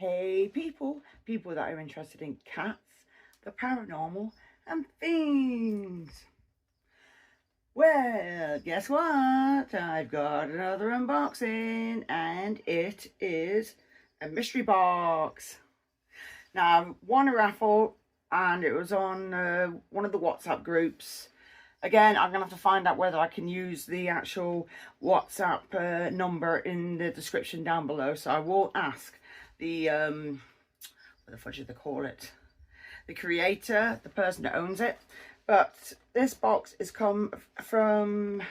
Hey people that are interested in cats, the paranormal and things. Well, guess what? I've got another unboxing and it is a mystery box. Now, I won a raffle and it was on one of the WhatsApp groups. Again, I'm going to have to find out whether I can use the actual WhatsApp number in the description down below. So I will ask the, what the fudge do they call it? The creator, the person that owns it. But this box is come from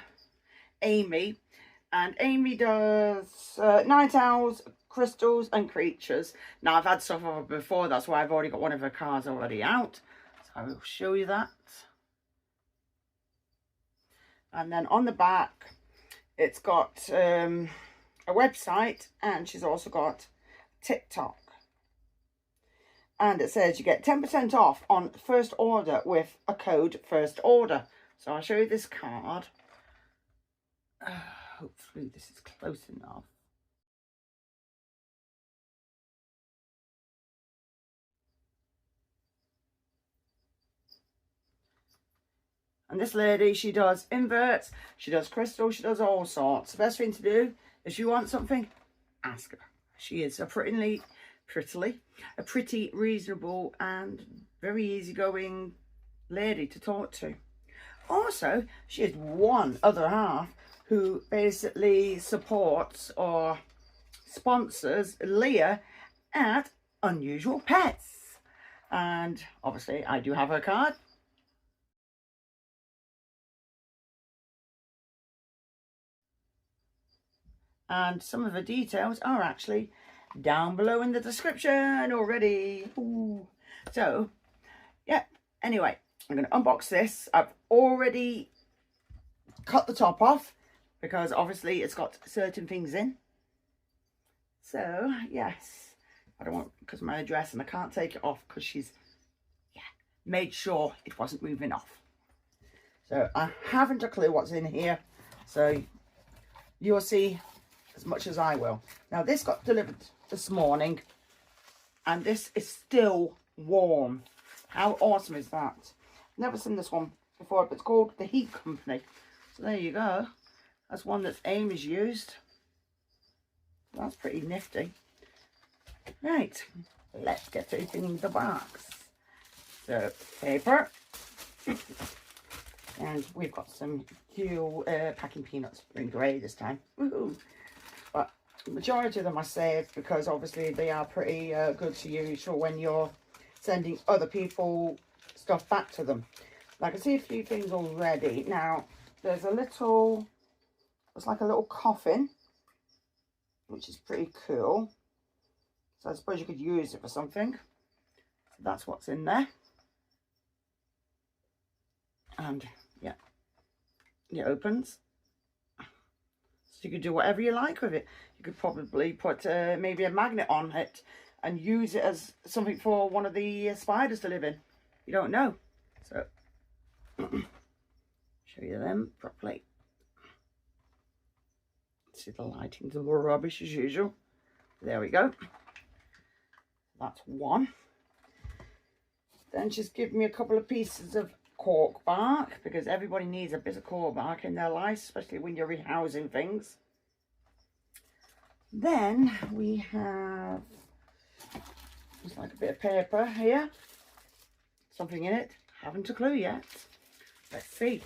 Amy. And Amy does night owls, crystals and creatures. Now, I've had stuff of her before. That's why I've already got one of her cards already out. So I will show you that. And then on the back, it's got a website, and she's also got TikTok. And it says you get 10% off on first order with a code first order. So I'll show you this card. Hopefully this is close enough. And this lady, she does inverts, she does crystals, she does all sorts. The best thing to do, if you want something, ask her. She is a pretty reasonable and very easygoing lady to talk to. Also, she has one other half who basically supports or sponsors Leah at Unusual Pets. And obviously, I do have her card. And some of the details are actually down below in the description already. Ooh. So, yeah. Anyway, I'm going to unbox this. I've already cut the top off because obviously it's got certain things in. So, yes. I don't want, because of my address, and I can't take it off because she's made sure it wasn't moving off. So, I haven't a clue what's in here. So, you'll see as much as I will. Now, this got delivered this morning and this is still warm. How awesome is that? Never seen this one before, but it's called the Heat Company. So there you go. That's one that Amy's used. That's pretty nifty. Right, let's get it in the box. So, paper. And we've got some cute packing peanuts in grey this time. Woohoo! But the majority of them I saved because obviously they are pretty good to use for when you're sending other people stuff back to them. I can see a few things already. Now, there's a little, it's like a little coffin, which is pretty cool. So I suppose you could use it for something. So that's what's in there. And yeah, it opens. So you could do whatever you like with it. You could probably put maybe a magnet on it and use it as something for one of the spiders to live in. You don't know. So, show you them properly. See, the lighting's a little rubbish as usual. There we go. That's one. Then she's given me a couple of pieces of cork bark, because everybody needs a bit of cork bark in their life, especially when you're rehousing things. Then we have just like a bit of paper here, something in it, haven't a clue yet. Let's see.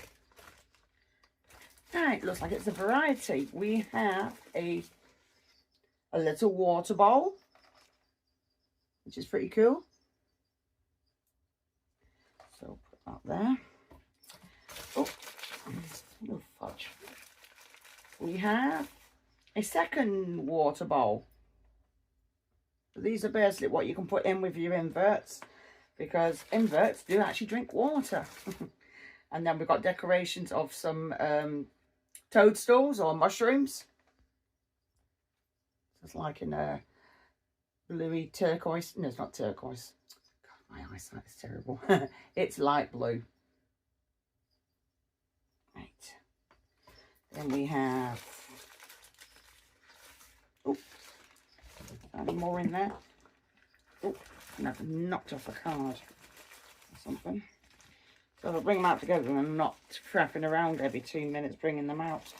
Right, looks like it's a variety. We have a little water bowl, which is pretty cool. So put that there. Oh, no fudge. We have a second water bowl. These are basically what you can put in with your inverts, because inverts do actually drink water. And then we've got decorations of some toadstools or mushrooms. It's like in a bluey turquoise. No, it's not turquoise. God, my eyesight is terrible. It's light blue. Right. Then we have... Oh, any more in there? Oh, I've knocked off a card or something. So I'll bring them out together and I'm not frapping around every 2 minutes bringing them out.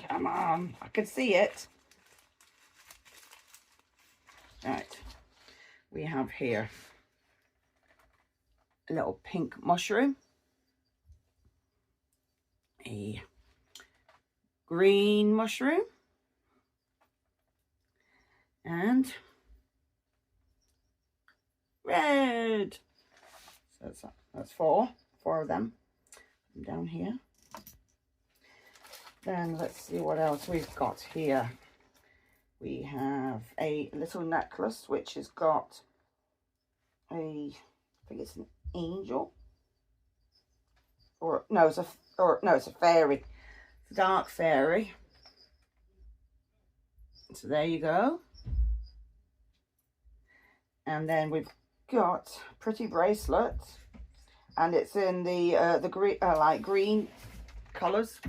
Come on, I can see it. Right, we have here a little pink mushroom, a green mushroom, and red. So that's four of them down here. Then let's see what else we've got here. We have a little necklace which has got I think it's an angel, or no, it's a fairy, it's a dark fairy. So there you go. And then we've got a pretty bracelet, and it's in the green, light green colours.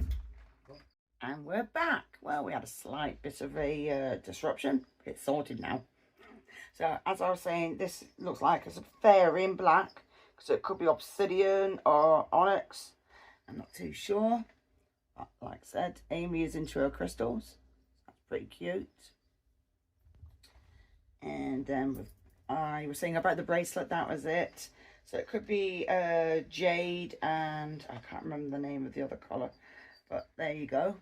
And we're back. Well, we had a slight bit of a disruption. It's sorted now. So as I was saying, this looks like it's a fairy in black, so it could be obsidian or onyx. I'm not too sure. But like I said, Amy is into her crystals. That's pretty cute. And then I was saying about the bracelet, that was it. So it could be jade, and I can't remember the name of the other colour, but there you go.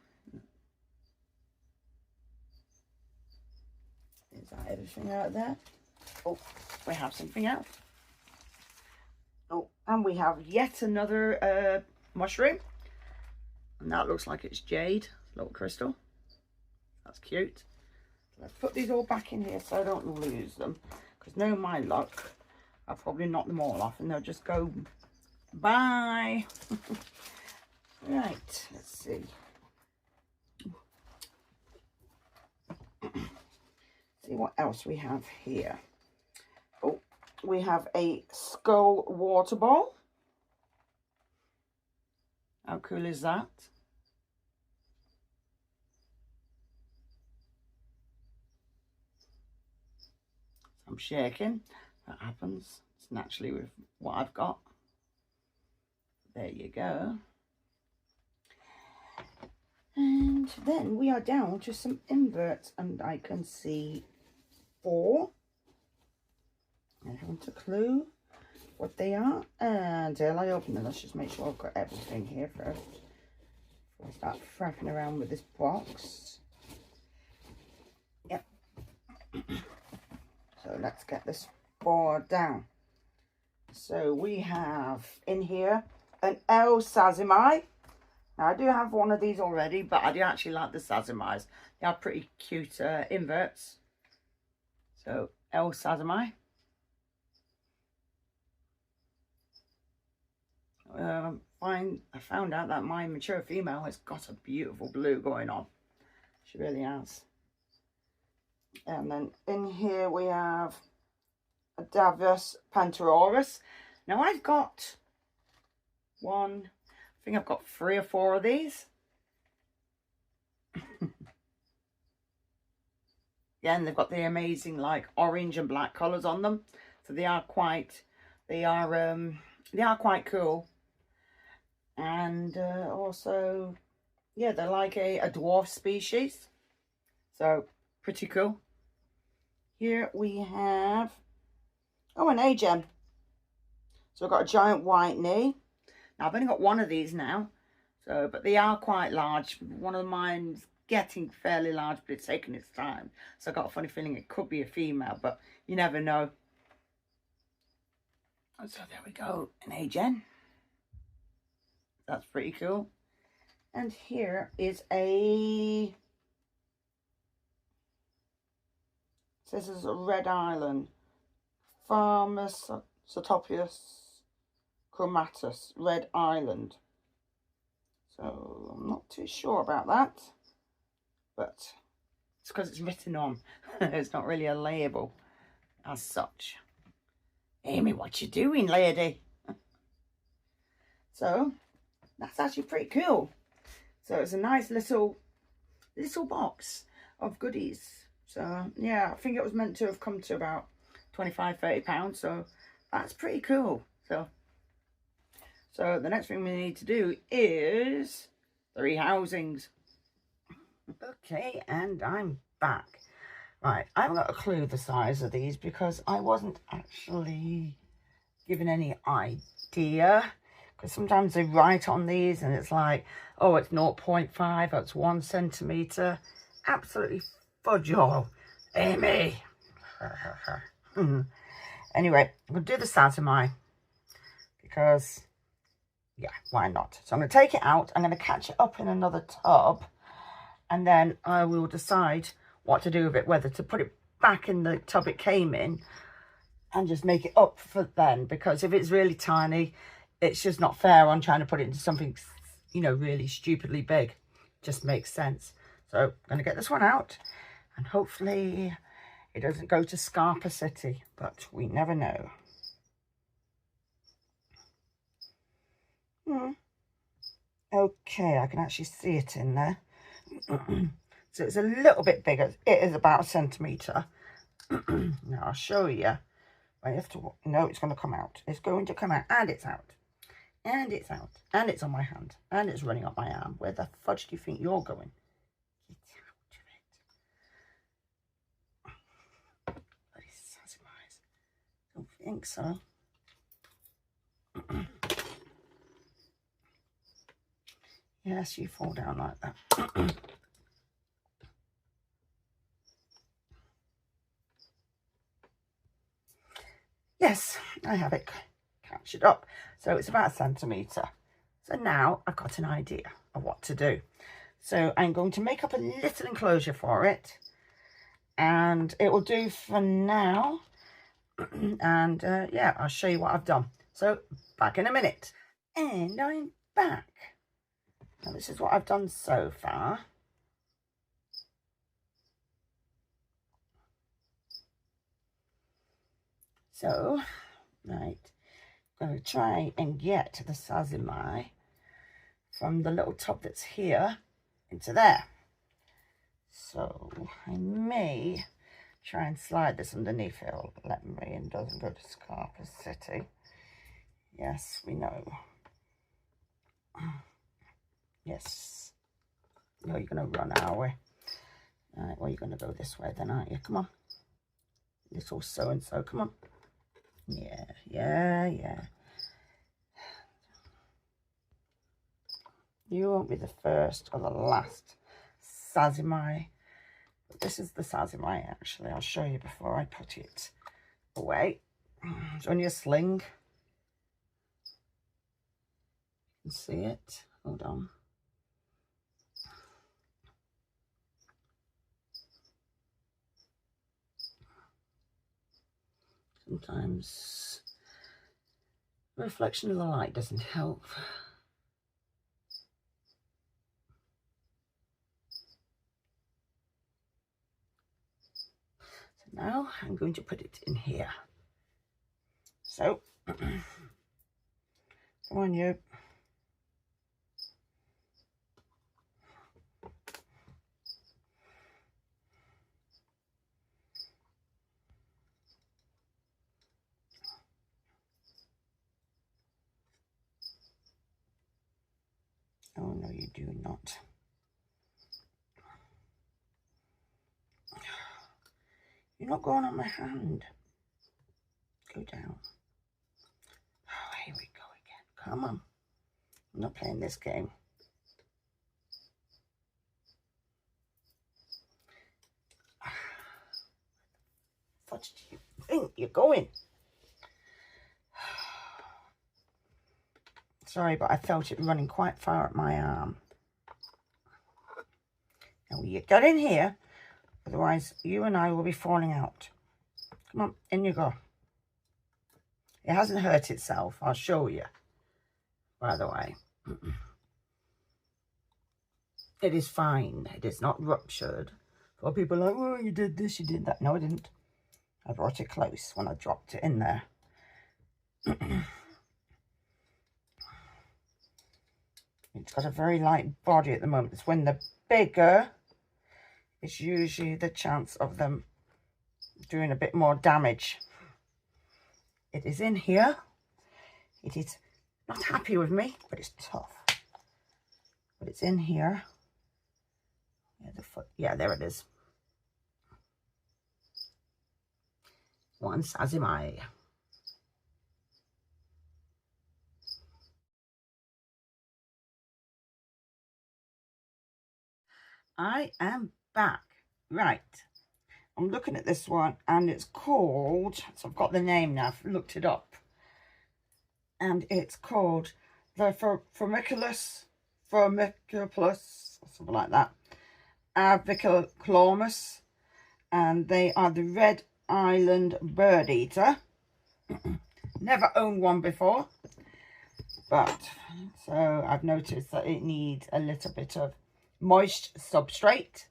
Is that everything out there? Oh, we have something else. Oh, and we have yet another mushroom, and that looks like it's jade, little crystal. That's cute. Let's put these all back in here so I don't lose them, because no, my luck, I'll probably knock them all off and they'll just go bye. Right, let's see. See what else we have here. Oh, we have a skull water ball. How cool is that? I'm shaking. That happens. It's naturally with what I've got. There you go. And then we are down to some inverts, and I can see 4. I haven't a clue what they are. And until I open them, let's just make sure I've got everything here first before I start frapping around with this box. Yep. So let's get this board down. So we have in here an L Sazimai. Now I do have one of these already, but I do actually like the Sazimais. They are pretty cute inverts. So L Sazimai. I found out that my mature female has got a beautiful blue going on. She really has. And then in here we have a Davus Panteroris. Now I've got I think I've got 3 or 4 of these. Yeah, and they've got the amazing like orange and black colours on them. So they are quite cool. And also, yeah, they're like a dwarf species. So pretty cool. Here we have, oh, an A-gem. So I've got a giant white knee. Now I've only got one of these now, so but they are quite large. One of mine's getting fairly large, but it's taking its time. So I've got a funny feeling it could be a female, but you never know. So there we go, an A-gem. That's pretty cool. And here is a, this is a Red Island, Pharmacotopius chromatus, Red Island. So I'm not too sure about that, but it's because it's written on. It's not really a label as such. Amy, what you doing, lady? So that's actually pretty cool. So it's a nice little box of goodies. So yeah, I think it was meant to have come to about 25-30 pounds, so that's pretty cool. So the next thing we need to do is 3 housings. Okay, and I'm back. Right, I haven't got a clue the size of these because I wasn't actually given any idea, because sometimes they write on these and it's like, oh, it's 0.5, it's 1 centimetre. Absolutely fudge all, Amy. Anyway, we'll do the Shazza because, yeah, why not? So I'm going to take it out. I'm going to catch it up in another tub, and then I will decide what to do with it, whether to put it back in the tub it came in and just make it up for then, because if it's really tiny, it's just not fair on trying to put it into something, you know, really stupidly big. Just makes sense. So I'm going to get this one out, and hopefully it doesn't go to Scarpa City, but we never know. Okay, I can actually see it in there. So it's a little bit bigger. It is about 1 centimetre. Now I'll show you. I have to, no, it's going to come out. It's going to come out, and it's out. And it's out. And it's on my hand. And it's running up my arm. Where the fudge do you think you're going? Get out of it. Bloody Shazza eyes. Don't think so. Yes, you fall down like that. Yes, I have it captured up. So it's about 1 centimetre. So now I've got an idea of what to do. So I'm going to make up a little enclosure for it. And it will do for now. And yeah, I'll show you what I've done. So back in a minute. And I'm back. Now this is what I've done so far. So, right, I'm going to try and get the Shazza from the little tub that's here into there. So I may try and slide this underneath. It'll let me and doesn't go to Scarpa City. Yes, we know. Yes. No, you're going to run our way. All right, well, you're going to go this way then, aren't you? Come on. Little so-and-so, come on. Yeah, yeah, yeah. You won't be the first or the last Shazza. But this is the Shazza actually. I'll show you before I put it away. It's only a sling. You can see it. Hold on. Sometimes the reflection of the light doesn't help. So now I'm going to put it in here. So, come on you. Oh, no, you do not. You're not going on my hand. Go down. Oh, here we go again. Come on. I'm not playing this game. What do you think you're going? Sorry, but I felt it running quite far up my arm. Now you get in here, otherwise you and I will be falling out. Come on, in you go. It hasn't hurt itself, I'll show you, by the way. It is fine, it is not ruptured. For people like, oh, you did this, you did that. No, I didn't. I brought it close when I dropped it in there. It's got a very light body at the moment. It's when the bigger it's usually the chance of them doing a bit more damage. It is in here. It is not happy with me, but it's tough. But it's in here. Yeah, the foot. Yeah, there it is. One Sazimai. I am back. Right. I'm looking at this one and it's called, so I've got the name now, I've looked it up. And it's called the Formiculus, or something like that. Aviculamus. And they are the Red Island Bird Eater. Never owned one before. But, so I've noticed that it needs a little bit of moist substrate.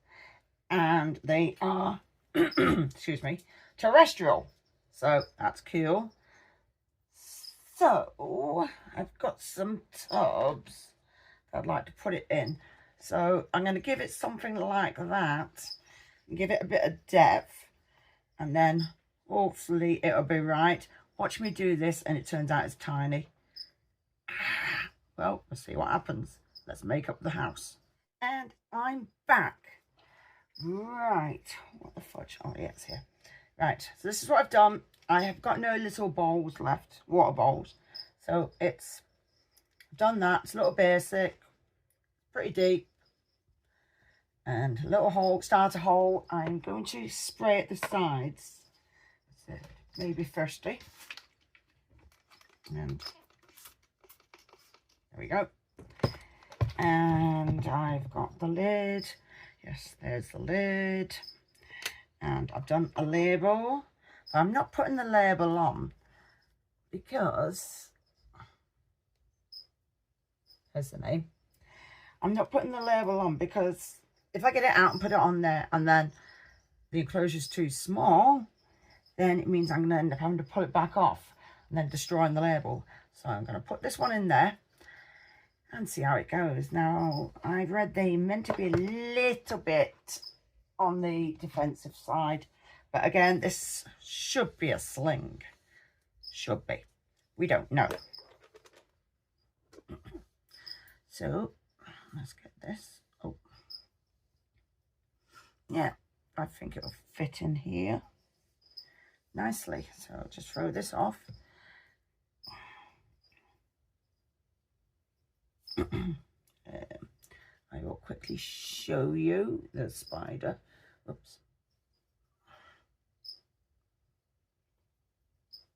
And they are, excuse me, terrestrial. So that's cool. So I've got some tubs I'd like to put it in. So I'm going to give it something like that. And give it a bit of depth. And then hopefully it'll be right. Watch me do this and it turns out it's tiny. Well, we'll see what happens. Let's make up the house. And I'm back. Right, what the fudge? Oh, yeah, it's here. Right, so this is what I've done. I have got no little bowls left, water bowls. So it's done that. It's a little basic, pretty deep. And a little hole, starter hole. I'm going to spray at the sides. So maybe thirsty. And there we go. And I've got the lid. Yes, there's the lid. And I've done a label. But I'm not putting the label on because, here's the name. I'm not putting the label on because if I get it out and put it on there and then the enclosure's too small, then it means I'm going to end up having to pull it back off and then destroying the label. So I'm going to put this one in there and see how it goes. Now, I've read they meant to be a little bit on the defensive side. But again, this should be a sling. Should be. We don't know. So, let's get this. Oh. Yeah, I think it'll fit in here nicely. So, I'll just throw this off. I will quickly show you the spider. Oops.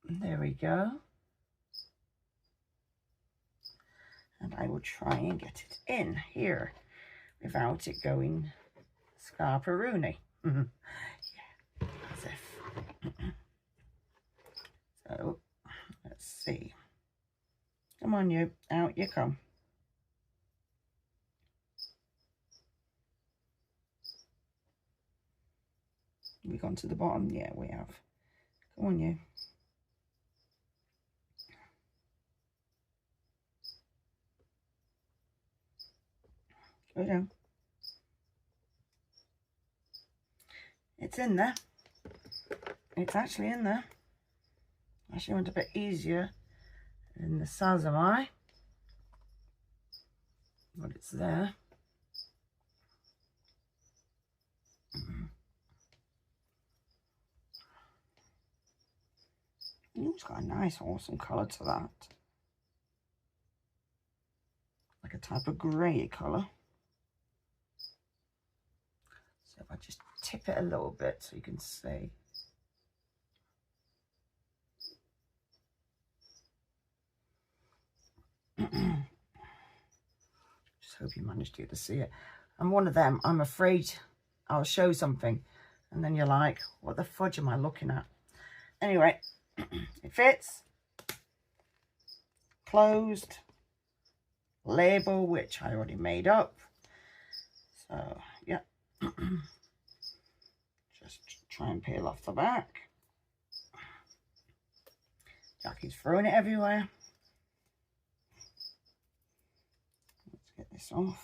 There we go. And I will try and get it in here without it going scarperoony. Yeah, as if. So, let's see. Come on, you. Out you come. Have we gone to the bottom? Yeah, we have. Come on, you. Go down. It's in there. It's actually in there. Actually went a bit easier than the Shazza, but it's there. It's got a nice, awesome colour to that. Like a type of grey colour. So if I just tip it a little bit so you can see. Just hope you managed to see it. I'm one of them, I'm afraid I'll show something and then you're like, what the fudge am I looking at? Anyway, it fits. Closed. Label, which I already made up. So, yeah. Just try and peel off the back. Jackie's throwing it everywhere. Let's get this off.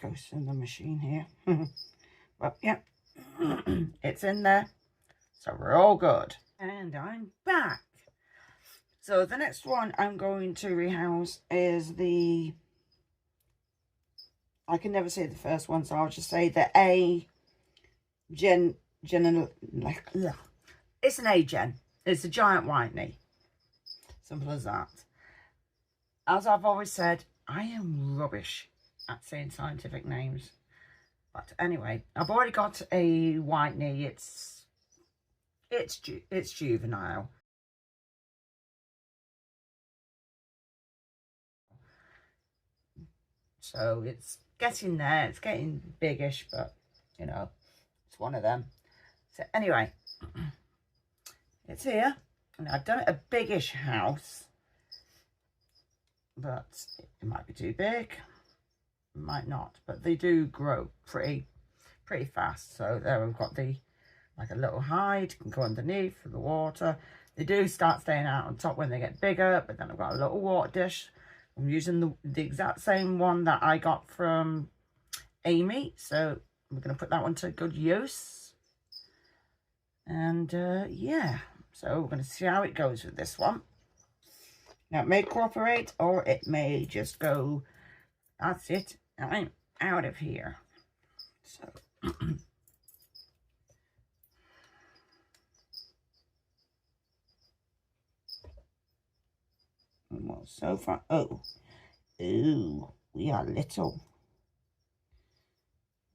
goes in the machine here. But yeah, it's in there. So we're all good. And I'm back. So the next one I'm going to rehouse is the... I can never say the first one, so I'll just say the A gen. Like, ugh. It's an A gen. It's a giant whitey. Simple as that. As I've always said, I am rubbish at saying scientific names. But anyway, I've already got a whitey. It's juvenile. So it's getting there. It's getting biggish, but you know, it's one of them. So anyway, it's here. And I've done it a biggish house, but it might be too big. It might not, but they do grow pretty fast. So there we've got the, like a little hide, can go underneath for the water. They do start staying out on top when they get bigger, but then I've got a little water dish. I'm using the exact same one that I got from Amy, so we're going to put that one to good use. And yeah, so we're going to see how it goes with this one. Now it may cooperate, or it may just go, that's it, I'm out of here. So well, so far, oh, we are little.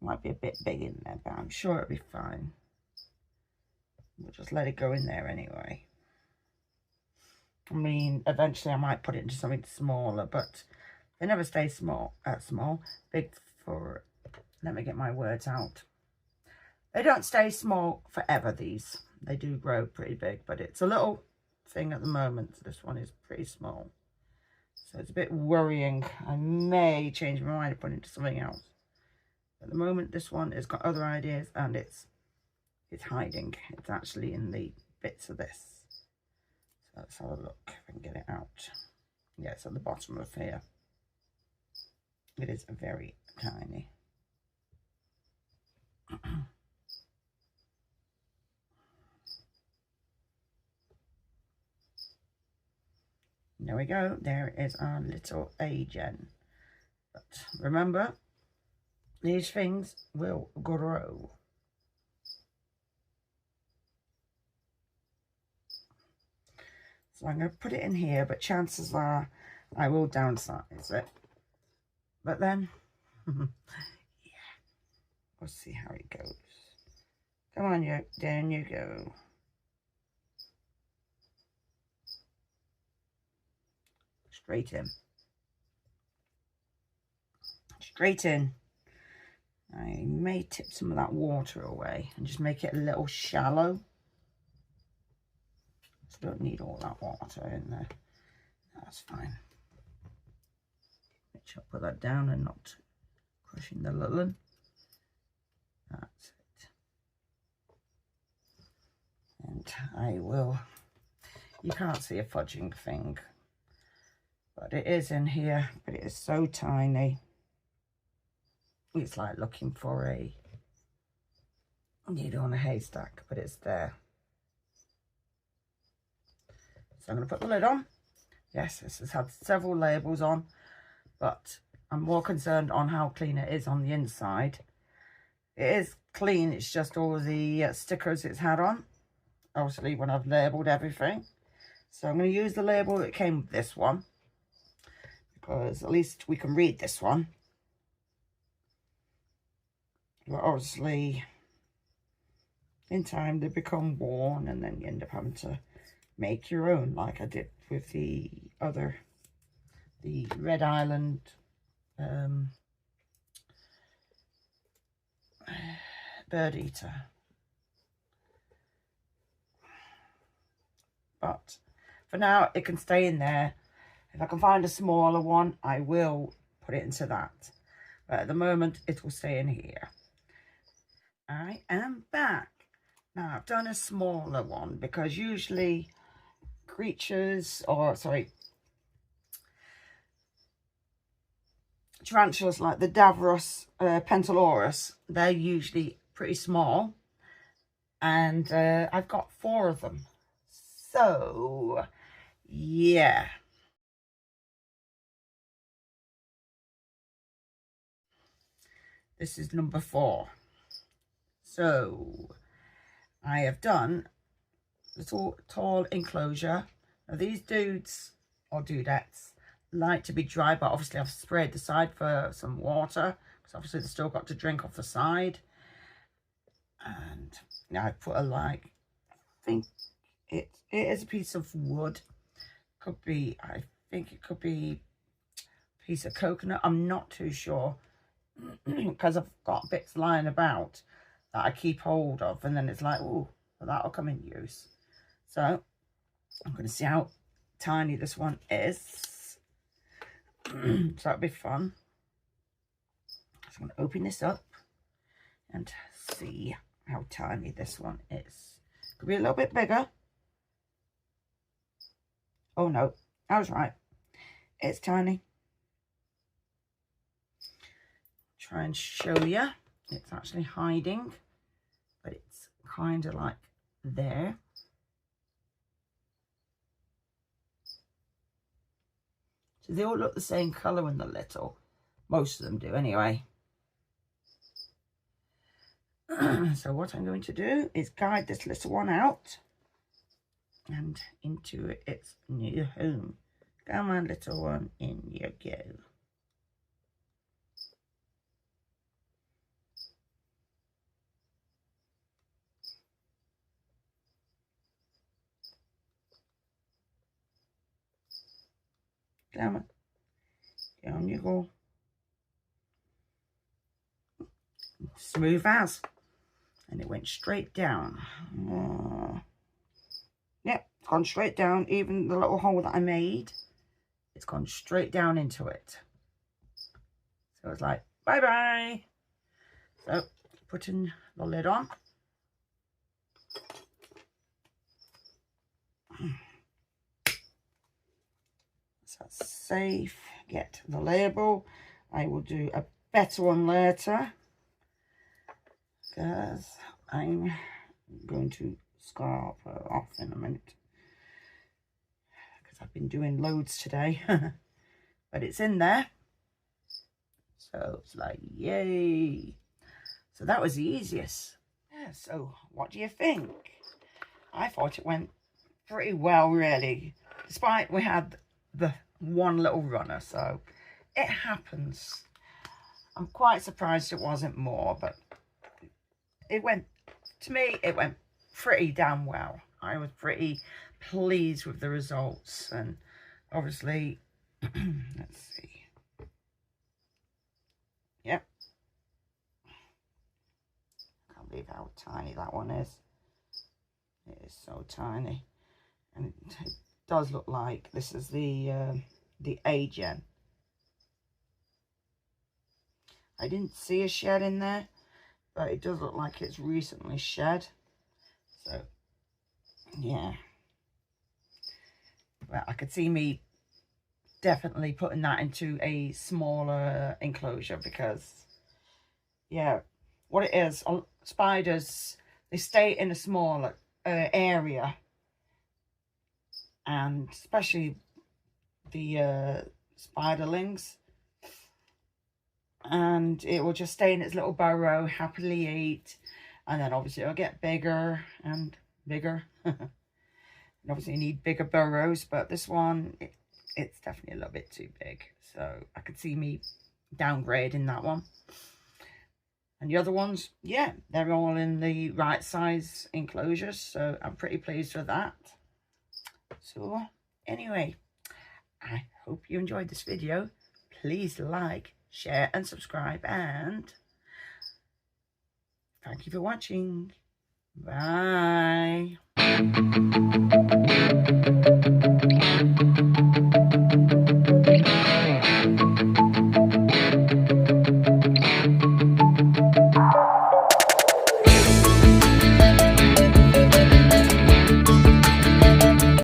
Might be a bit big in there, but I'm sure it'll be fine. We'll just let it go in there anyway. I mean, eventually I might put it into something smaller, but they never stay small. Big for, let me get my words out. They don't stay small forever, these. They do grow pretty big, but it's a little thing at the moment. This one is pretty small. So it's a bit worrying. I may change my mind and put it into something else. At the moment, this one has got other ideas, and it's hiding. It's actually in the bits of this. So let's have a look if I can get it out. Yeah, it's at the bottom of here. It is very tiny. There we go. There is our little A-gen. But remember, these things will grow. So I'm going to put it in here, but chances are I will downsize it. But then, yeah, we'll see how it goes. Come on, you, down you go. Straight in. Straight in. I may tip some of that water away and just make it a little shallow. So don't need all that water in there. That's fine. Make sure I put that down and not crushing the lullen. That's it. And I will, you can't see a fudging thing, but it is in here, but it is so tiny. It's like looking for a needle on a haystack, but it's there. So I'm going to put the lid on. Yes, this has had several labels on, but I'm more concerned on how clean it is on the inside. It is clean, it's just all the stickers it's had on, obviously, when I've labelled everything. So I'm going to use the label that came with this one, because at least we can read this one. But obviously, in time, they become worn, and then you end up having to make your own, like I did with the other, the Red Island bird eater. But for now, it can stay in there. If I can find a smaller one, I will put it into that. But at the moment, it will stay in here. I am back. Now, I've done a smaller one because usually tarantulas like the Davros Pentalorus, they're usually pretty small, and I've got 4 of them. So yeah, this is number 4. So I have done the tall enclosure. Now these dudes or dudettes like to be dry, but obviously I've sprayed the side for some water because obviously they've still got to drink off the side. And now I put a, like, I think it is a piece of wood. Could be, I think it could be a piece of coconut. I'm not too sure because I've got bits lying about that I keep hold of, and then it's like, oh, well, that'll come in use. So I'm going to see how tiny this one is. So that'll be fun. So I'm going to open this up and see how tiny this one is. Could be a little bit bigger. Oh no, I was right. It's tiny. Try and show you. It's actually hiding, but it's kind of like there. So they all look the same colour when they're little. Most of them do anyway. So what I'm going to do is guide this little one out and into its new home. Come on, little one, in you go. Come on, down you go. Smooth as. And it went straight down. Yep, it's gone straight down. Even the little hole that I made, it's gone straight down into it. So it's like, bye-bye. So, putting the lid on. So that's safe. Get the label. I will do a better one later, because I'm going to scarf her off in a minute, because I've been doing loads today. But it's in there, so it's like, yay. So that was the easiest. Yeah, so what do you think? I thought it went pretty well, really, despite we had the one little runner. So it happens. I'm quite surprised it wasn't more, but it went, to me, it went pretty damn well. I was pretty pleased with the results, and obviously, let's see. Yep. I can't believe how tiny that one is. It is so tiny. And it does look like this is the A-gen. I didn't see a shed in there, but it does look like it's recently shed. So, yeah. Well, I could see me definitely putting that into a smaller enclosure, because, yeah, what it is, spiders, they stay in a smaller area. And especially the spiderlings. And it will just stay in its little burrow, happily eat, and then obviously it'll get bigger and bigger. And obviously you need bigger burrows, but this one, it's definitely a little bit too big. So I could see me downgrading that one. And the other ones, yeah, they're all in the right size enclosures, so I'm pretty pleased with that. So anyway, I hope you enjoyed this video. Please like, share and subscribe, and thank you for watching. Bye.